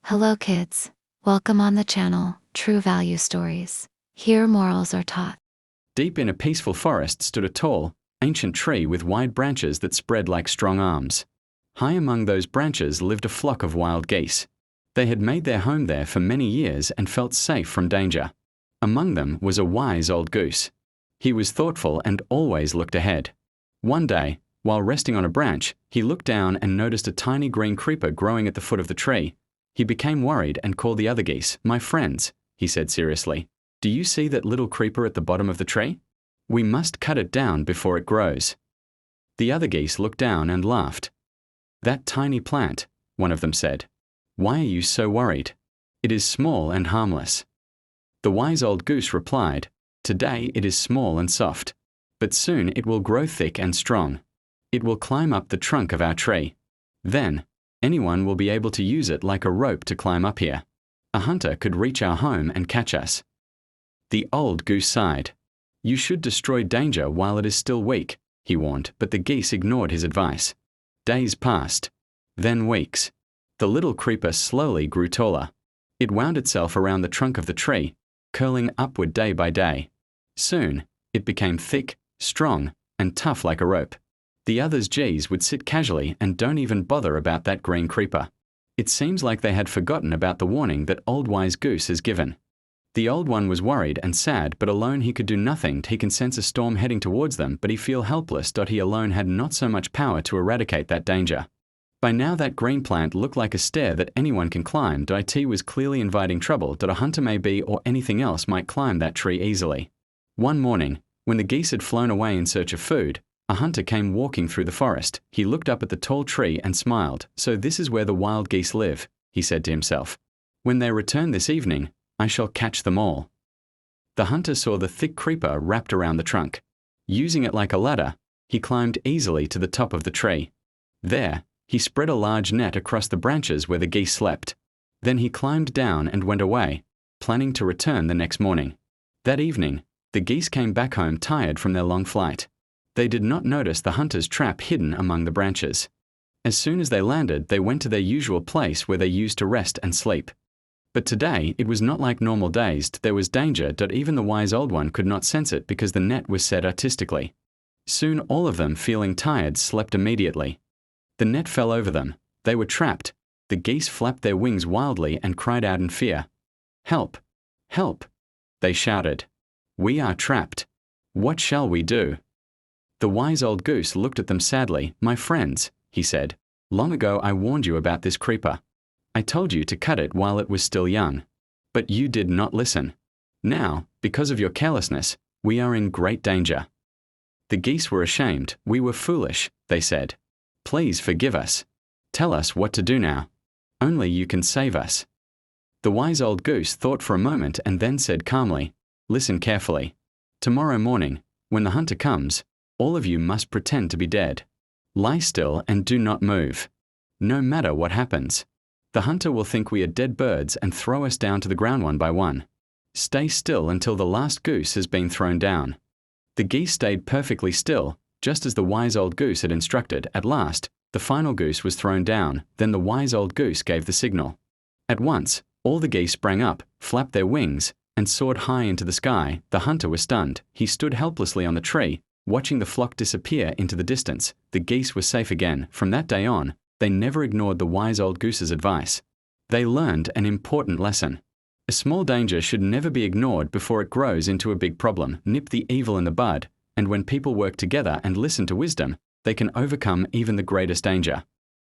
Hello kids. Welcome on the channel, True Value Stories. Here morals are taught. Deep in a peaceful forest stood a tall, ancient tree with wide branches that spread like strong arms. High among those branches lived a flock of wild geese. They had made their home there for many years and felt safe from danger. Among them was a wise old goose. He was thoughtful and always looked ahead. One day, while resting on a branch, he looked down and noticed a tiny green creeper growing at the foot of the tree. He became worried and called the other geese. "My friends," he said seriously, "do you see that little creeper at the bottom of the tree? We must cut it down before it grows." The other geese looked down and laughed. "That tiny plant," one of them said. "Why are you so worried? It is small and harmless." The wise old goose replied, "Today it is small and soft, but soon it will grow thick and strong. It will climb up the trunk of our tree. Then, anyone will be able to use it like a rope to climb up here. A hunter could reach our home and catch us." The old goose sighed. "You should destroy danger while it is still weak," he warned, but the geese ignored his advice. Days passed, then weeks. The little creeper slowly grew taller. It wound itself around the trunk of the tree, curling upward day by day. Soon, it became thick, strong, and tough like a rope. The others' G's would sit casually and don't even bother about that green creeper. It seems like they had forgotten about the warning that old wise goose has given. The old one was worried and sad, but alone he could do nothing. He can sense a storm heading towards them, but he feel helpless. He alone had not so much power to eradicate that danger. By now that green plant looked like a stair that anyone can climb. It was clearly inviting trouble. A hunter may be or anything else might climb that tree easily. One morning, when the geese had flown away in search of food, a hunter came walking through the forest. He looked up at the tall tree and smiled. "So this is where the wild geese live," he said to himself. "When they return this evening, I shall catch them all." The hunter saw the thick creeper wrapped around the trunk. Using it like a ladder, he climbed easily to the top of the tree. There, he spread a large net across the branches where the geese slept. Then he climbed down and went away, planning to return the next morning. That evening, the geese came back home tired from their long flight. They did not notice the hunter's trap hidden among the branches. As soon as they landed, they went to their usual place where they used to rest and sleep. But today, it was not like normal days. There was danger. Even the wise old one could not sense it because the net was set artistically. Soon all of them, feeling tired, slept immediately. The net fell over them. They were trapped. The geese flapped their wings wildly and cried out in fear. "Help! Help!" they shouted. "We are trapped. What shall we do?" The wise old goose looked at them sadly. "My friends," he said, "long ago I warned you about this creeper. I told you to cut it while it was still young. But you did not listen. Now, because of your carelessness, we are in great danger." The geese were ashamed. "We were foolish," they said. "Please forgive us. Tell us what to do now. Only you can save us." The wise old goose thought for a moment and then said calmly, "Listen carefully. Tomorrow morning, when the hunter comes, all of you must pretend to be dead. Lie still and do not move. No matter what happens. The hunter will think we are dead birds and throw us down to the ground one by one. Stay still until the last goose has been thrown down." The geese stayed perfectly still, just as the wise old goose had instructed. At last, the final goose was thrown down. Then the wise old goose gave the signal. At once, all the geese sprang up, flapped their wings, and soared high into the sky. The hunter was stunned. He stood helplessly on the tree, watching the flock disappear into the distance. The geese were safe again. From that day on, they never ignored the wise old goose's advice. They learned an important lesson. A small danger should never be ignored before it grows into a big problem. Nip the evil in the bud, and when people work together and listen to wisdom, they can overcome even the greatest danger.